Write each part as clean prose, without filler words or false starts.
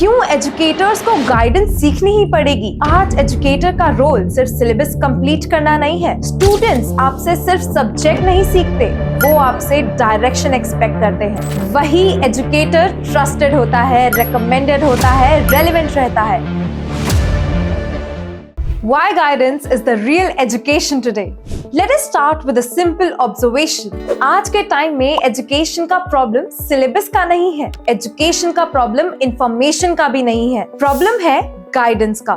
क्यों एजुकेटर्स को गाइडेंस सीखनी ही पड़ेगी? आज एजुकेटर का रोल सिर्फ सिलेबस कंप्लीट करना नहीं है। स्टूडेंट्स आपसे सिर्फ सब्जेक्ट नहीं सीखते, वो आपसे डायरेक्शन एक्सपेक्ट करते हैं। वही एजुकेटर ट्रस्टेड होता है, रिकमेंडेड होता है, रेलेवेंट रहता है। Why guidance is the real education today? Let us start with a simple observation. आज के टाइम में एजुकेशन का प्रॉब्लम सिलेबस का नहीं है, एजुकेशन का प्रॉब्लम इंफॉर्मेशन का भी नहीं है, प्रॉब्लम है गाइडेंस का।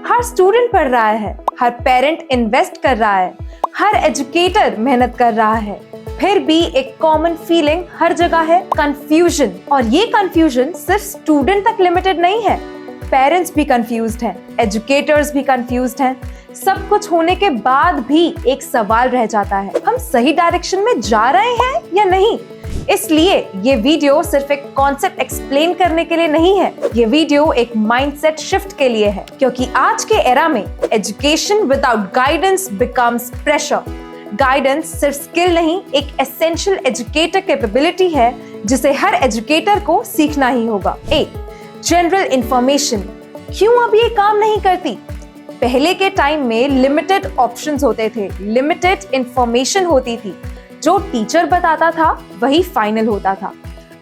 हर स्टूडेंट पढ़ रहा है, हर पेरेंट इन्वेस्ट कर रहा है, हर एजुकेटर मेहनत कर रहा है, फिर भी एक कॉमन फीलिंग हर जगह है, कंफ्यूजन। और ये कंफ्यूजन सिर्फ स्टूडेंट तक लिमिटेड नहीं है, पेरेंट्स भी कंफ्यूज्ड हैं, एजुकेटर्स भी कंफ्यूज्ड हैं। सब कुछ होने के बाद भी एक सवाल रह जाता है, हम सही डायरेक्शन में जा रहे हैं या नहीं? इसलिए ये वीडियो सिर्फ एक कॉन्सेप्ट एक्सप्लेन करने के लिए नहीं है, ये वीडियो एक माइंडसेट शिफ्ट के लिए है। क्योंकि आज के एरा में education without guidance becomes pressure. Guidance सिर्फ स्किल नहीं, एक एसेंशियल एजुकेटर कैपेबिलिटी है जिसे हर एजुकेटर को सीखना ही होगा। जनरल इंफॉर्मेशन, क्यों अब ये काम नहीं करती? पहले के टाइम में लिमिटेड ऑप्शंस होते थे, लिमिटेड इंफॉर्मेशन होती थी, जो टीचर बताता था वही फाइनल होता था।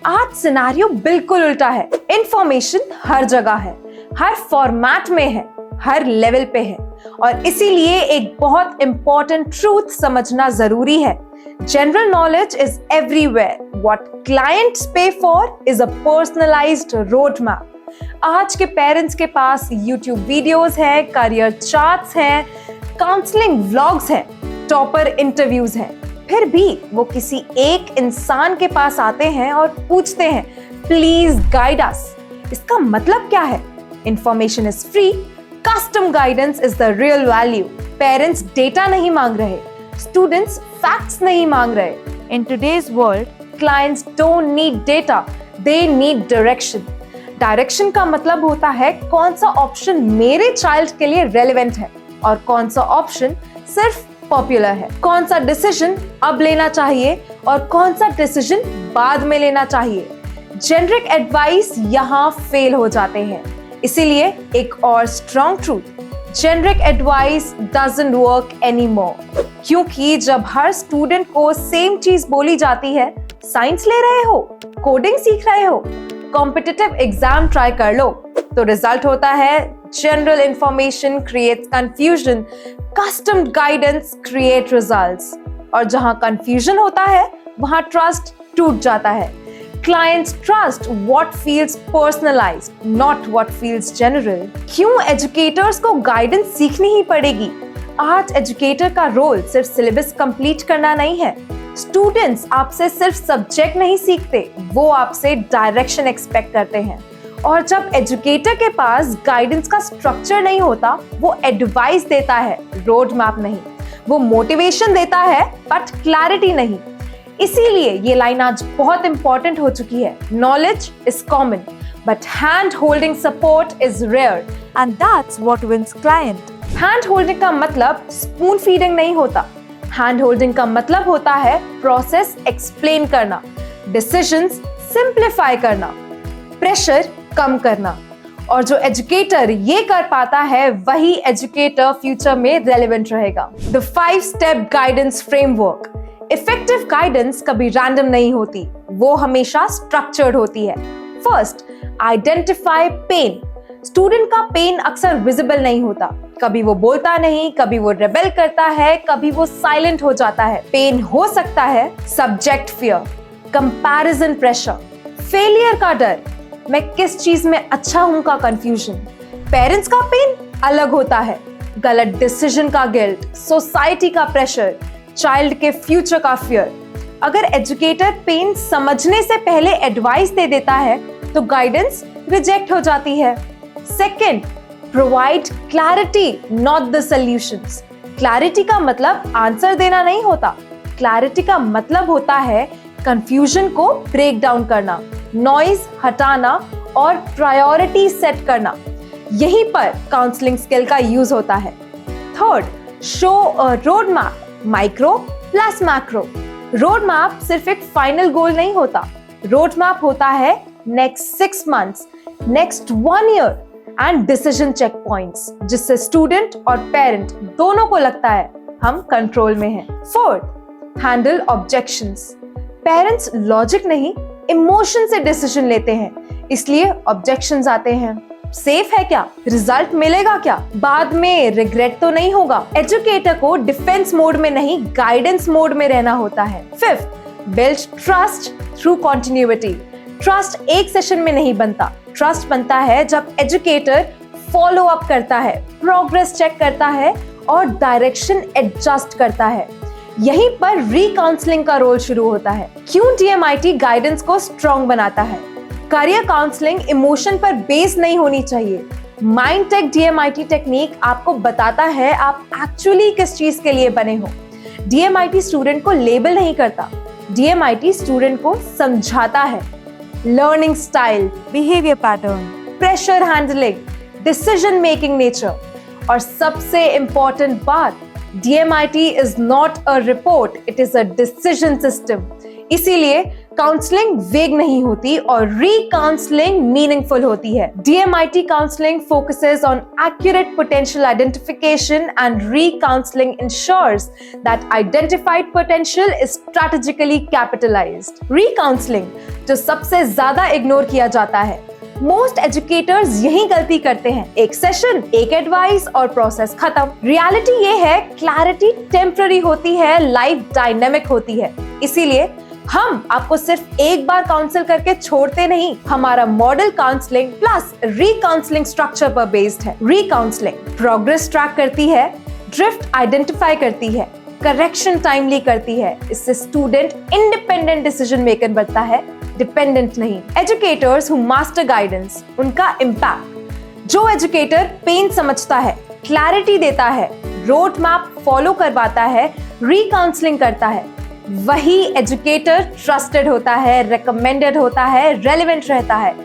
आज सिनेरियो बिल्कुल उल्टा है, इंफॉर्मेशन हर जगह है, हर फॉर्मेट में है, हर लेवल पे है। और इसीलिए एक बहुत इंपॉर्टेंट ट्रूथ समझना जरूरी है। General knowledge is everywhere. What clients pay for is a personalized roadmap. आज के पेरेंट्स के पास YouTube वीडियोस हैं, करियर चार्ट्स हैं, काउंसलिंग व्लॉग्स हैं, टॉपर इंटरव्यूज हैं। फिर भी वो किसी एक इंसान के पास आते हैं और पूछते हैं, प्लीज गाइड अस। इसका मतलब क्या है? Information is free, custom guidance is the real value. Parents data नहीं मांग रहे, स्टूडेंट्स फैक्ट्स नहीं मांग रहे। In today's world, clients don't need data, they need direction. Direction का मतलब होता है कौन सा ऑप्शन मेरे चाइल्ड के लिए रेलेवेंट है और कौन सा ऑप्शन सिर्फ पॉपुलर है, कौन सा डिसीजन अब लेना चाहिए और कौन सा डिसीजन बाद में लेना चाहिए। जेनरिक एडवाइस यहाँ फेल हो जाते हैं। इसीलिए एक और strong truth, generic advice doesn't work anymore. क्योंकि जब हर स्टूडेंट को सेम चीज बोली जाती है, साइंस ले रहे हो, कोडिंग सीख रहे हो, कॉम्पिटिटिव एग्जाम ट्राई कर लो, तो रिजल्ट होता है general information creates confusion, custom guidance create results. और जहां कंफ्यूजन होता है वहां ट्रस्ट टूट जाता है। Clients trust what feels personalized, not what feels general. क्यों एजुकेटर्स को गाइडेंस सीखनी ही पड़ेगी? आज एजुकेटर का रोल सिर्फ सिलेबस कंप्लीट करना नहीं है। स्टूडेंट्स आपसे सिर्फ सब्जेक्ट नहीं सीखते, वो आपसे डायरेक्शन एक्सपेक्ट करते हैं। और जब एजुकेटर के पास गाइडेंस का स्ट्रक्चर नहीं होता, वो एडवाइस देता है, रोड मैप नहीं। वो मोटिवेशन देता है बट क्लैरिटी नहीं। इसीलिए ये लाइन आज बहुत इंपॉर्टेंट हो चुकी है। Knowledge is common but hand holding support is rare and that's what wins client. Hand holding का मतलब स्पून फीडिंग नहीं होता। हैंड होल्डिंग का मतलब होता है प्रोसेस एक्सप्लेन करना, डिसीजंस सिंप्लीफाई करना, प्रेशर कम करना। और जो एजुकेटर ये कर पाता है, वही एजुकेटर फ्यूचर में रेलेवेंट रहेगा। The 5 step guidance framework. Effective guidance कभी रैंडम नहीं होती, वो हमेशा स्ट्रक्चर्ड होती है। First, identify pain. स्टूडेंट का पेन अक्सर विजिबल नहीं होता, कभी वो बोलता नहीं, कभी वो रेबेल करता है, कभी वो साइलेंट हो जाता है। पेन हो सकता है subject fear, comparison pressure, failure का डर, मैं किस चीज में अच्छा हूं का कंफ्यूजन। पेरेंट्स का पेन अलग होता है, गलत डिसीजन का गिल्ट, सोसाइटी का प्रेशर, चाइल्ड के फ्यूचर का फियर। अगर एजुकेटर पेन समझने से पहले एडवाइस दे देता है तो गाइडेंस रिजेक्ट हो जाती है। Second, provide clarity not the solutions. Clarity का मतलब आंसर देना नहीं होता, क्लैरिटी का मतलब होता है कंफ्यूजन को ब्रेक डाउन करना, नॉइज हटाना और प्रायोरिटी सेट करना। यहीं पर काउंसलिंग स्किल का यूज होता है। Third, show a road map, micro plus macro. Road map सिर्फ एक फाइनल गोल नहीं होता, रोड मैप होता है next 6 months, next 1 year and decision check points, जिससे स्टूडेंट और पेरेंट दोनों को लगता है हम कंट्रोल में हैं। Fourth, handle objections. Parents logic नहीं, इमोशन से डिसीजन लेते हैं, इसलिए ऑब्जेक्शंस आते हैं। सेफ है क्या? रिजल्ट मिलेगा क्या? बाद में रिग्रेट तो नहीं होगा? एजुकेटर को डिफेंस मोड में नहीं, गाइडेंस मोड में रहना होता है। Fifth, build trust through continuity. Trust एक सेशन में नहीं बनता, ट्रस्ट बनता है जब एजुकेटर फॉलो अप करता है, प्रोग्रेस चेक करता है और डायरेक्शन एडजस्ट करता है। यहीं पर रीकाउंसलिंग का रोल शुरू होता है। क्यों DMIT गाइडेंस को स्ट्रॉन्ग बनाता है? करियर काउंसलिंग इमोशन पर बेस नहीं होनी चाहिए। माइंडटेक DMIT टेक्निक आपको बताता है आप एक्चुअली किस चीज के लिए बने हो। DMIT स्टूडेंट को लेबल नहीं करता, DMIT स्टूडेंट को समझाता है। Learning style, behaviour pattern, pressure handling, decision making nature और सबसे इंपॉर्टेंट बात, DMIT is not a report, it is a decision system. इसीलिए काउंसलिंग वेग नहीं होती और री-काउंसलिंग मीनिंगफुल होती है। DMIT counselling focuses on accurate potential identification and re-counseling ensures that identified potential is strategically capitalized. Re-counseling जो सबसे ज्यादा इग्नोर किया जाता है, मोस्ट एजुकेटर्स यही गलती करते हैं। एक सेशन, एक एडवाइस और प्रोसेस खत्म। रियलिटी ये है, क्लैरिटी टेम्पररी होती है, लाइफ डायनेमिक होती है। इसीलिए हम आपको सिर्फ एक बार काउंसिल करके छोड़ते नहीं। हमारा मॉडल काउंसलिंग प्लस री-काउंसलिंग स्ट्रक्चर पर बेस्ड है। री-काउंसलिंग प्रोग्रेस ट्रैक करती है, ड्रिफ्ट आइडेंटिफाई करती है, करेक्शन टाइमली करती है। इससे स्टूडेंट इंडिपेंडेंट डिसीजन मेकर बनता है, डिपेंडेंट नहीं। एजुकेटर्स हु मास्टर गाइडेंस, उनका इम्पैक्ट। जो एजुकेटर पेन समझता है, क्लैरिटी देता है, रोड मैप फॉलो करवाता है, री-काउंसलिंग करता है, वही एजुकेटर ट्रस्टेड होता है, रिकमेंडेड होता है, रेलेवेंट रहता है।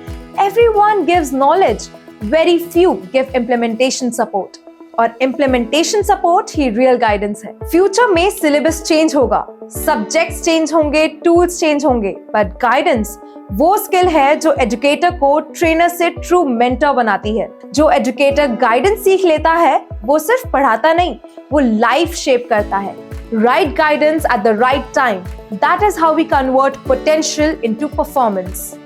Everyone gives knowledge, very few give implementation support, और इम्प्लीमेंटेशन सपोर्ट ही रियल गाइडेंस है। फ्यूचर में सिलेबस चेंज होगा, सब्जेक्ट्स चेंज होंगे, टूल्स चेंज होंगे, बट गाइडेंस वो स्किल है जो एजुकेटर को ट्रेनर से ट्रू मेंटर बनाती है। जो एजुकेटर गाइडेंस सीख लेता है, वो सिर्फ पढ़ाता नहीं, वो लाइफ शेप करता है। Right guidance at the right time. That is how we convert potential into performance.